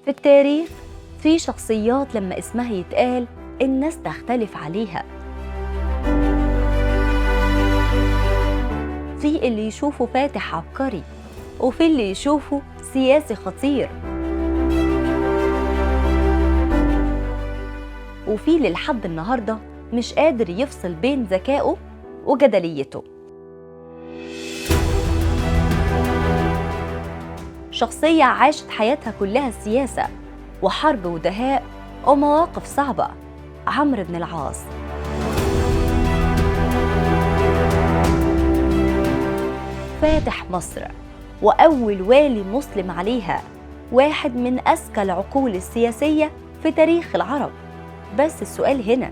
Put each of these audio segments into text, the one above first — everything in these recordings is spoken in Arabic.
في التاريخ في شخصيات لما اسمها يتقال الناس تختلف عليها، في اللي يشوفه فاتح عبقري وفي اللي يشوفه سياسي خطير، وفي اللي لحد النهارده مش قادر يفصل بين ذكائه وجدليته. شخصية عاشت حياتها كلها سياسة وحرب ودهاء ومواقف صعبة، عمرو بن العاص. فاتح مصر وأول والي مسلم عليها، واحد من أذكى العقول السياسية في تاريخ العرب. بس السؤال هنا،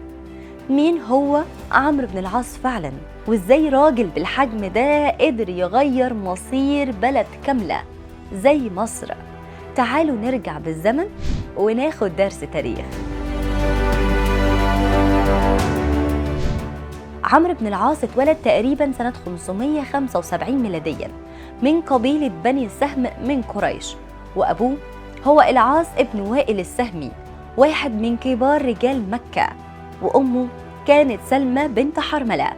مين هو عمرو بن العاص فعلا؟ وإزاي راجل بالحجم ده قدر يغير مصير بلد كاملة زي مصر؟ تعالوا نرجع بالزمن وناخد درس تاريخ. عمرو بن العاص اتولد تقريبا سنة 575 ميلاديا من قبيلة بني السهم من قريش، وأبوه هو العاص ابن وائل السهمي، واحد من كبار رجال مكة، وأمه كانت سلمى بنت حرملة،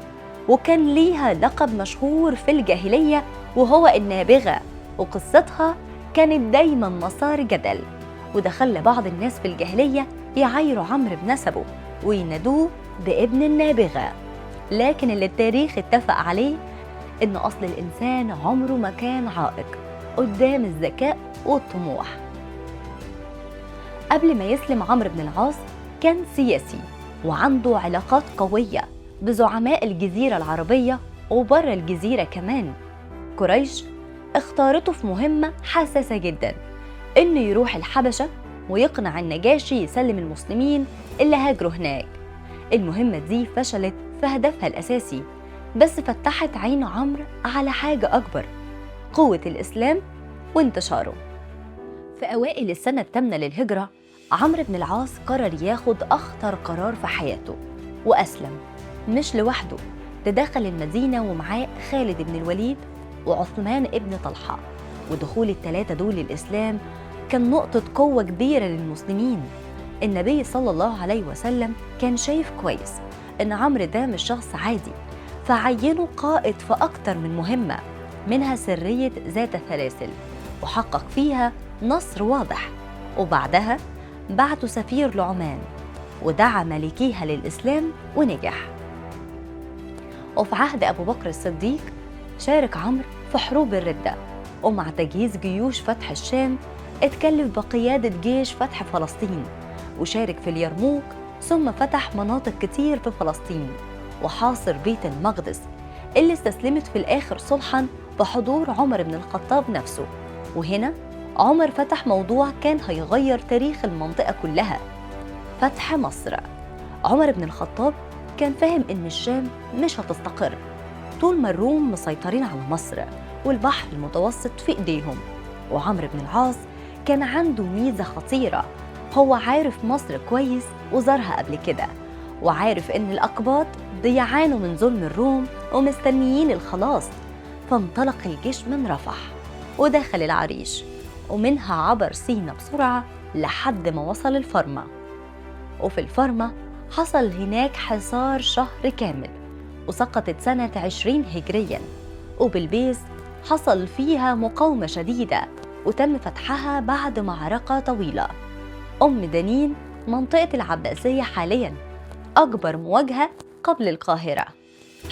وكان ليها لقب مشهور في الجاهلية وهو النابغة، وقصتها كانت دايما مسار جدل، وده خلى بعض الناس في الجاهلية يعايروا عمرو بنسبه وينادوه بابن النابغة. لكن اللي التاريخ اتفق عليه إن أصل الإنسان عمره ما كان عائق قدام الذكاء والطموح. قبل ما يسلم عمرو بن العاص كان سياسي وعنده علاقات قوية بزعماء الجزيرة العربية وبره الجزيرة كمان. قريش اختارته في مهمة حساسة جدا، إنه يروح الحبشة ويقنع النجاشي يسلم المسلمين اللي هاجروا هناك. المهمة دي فشلت في هدفها الأساسي، بس فتحت عين عمرو على حاجة أكبر، قوة الإسلام وانتشاره. في أوائل السنة الثامنة للهجرة عمرو بن العاص قرر ياخد أخطر قرار في حياته وأسلم. مش لوحده، ده دخل المدينة ومعاه خالد بن الوليد وعثمان ابن طلحة، ودخول الثلاثة دول الإسلام كان نقطة قوة كبيرة للمسلمين. النبي صلى الله عليه وسلم كان شايف كويس إن عمرو ده مش شخص عادي، فعينه قائد في أكتر من مهمة، منها سرية ذات سلاسل وحقق فيها نصر واضح، وبعدها بعته سفير لعمان ودعا ملكيها للإسلام ونجح. وفي عهد أبو بكر الصديق شارك عمرو في حروب الردة، ومع تجهيز جيوش فتح الشام اتكلف بقيادة جيش فتح فلسطين، وشارك في اليرموك، ثم فتح مناطق كتير في فلسطين وحاصر بيت المقدس اللي استسلمت في الآخر صلحاً بحضور عمر بن الخطاب نفسه. وهنا عمر فتح موضوع كان هيغير تاريخ المنطقة كلها، فتح مصر. عمر بن الخطاب كان فاهم إن الشام مش هتستقر طول ما الروم مسيطرين على مصر والبحر المتوسط في إيديهم. وعمرو بن العاص كان عنده ميزة خطيرة، هو عارف مصر كويس وزارها قبل كده، وعارف إن الأقباط بيعانوا من ظلم الروم ومستنيين الخلاص. فانطلق الجيش من رفح ودخل العريش، ومنها عبر سينا بسرعة لحد ما وصل الفرمة. وفي الفرمة حصل هناك حصار شهر كامل، وسقطت سنة 20 هجرياً. وبالبيس حصل فيها مقاومة شديدة وتم فتحها بعد معركة طويلة. دنين منطقة العباسية حالياً أكبر مواجهة قبل القاهرة.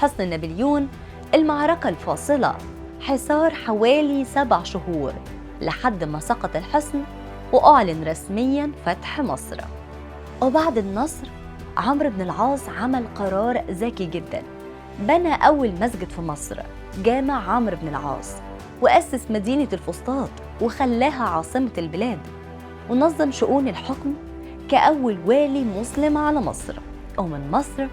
حصن نابليون المعركة الفاصلة، حصار حوالي 7 شهور لحد ما سقط الحصن وأعلن رسمياً فتح مصر. وبعد النصر عمرو بن العاص عمل قرار ذكي جداً، بنى أول مسجد في مصر، جامع عمرو بن العاص، وأسس مدينة الفسطاط وخلاها عاصمة البلاد، ونظم شؤون الحكم كأول والي مسلم على مصر. ومن مصر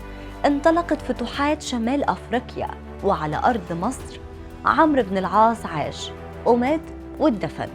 انطلقت فتوحات شمال أفريقيا، وعلى أرض مصر عمرو بن العاص عاش ومات واتدفن.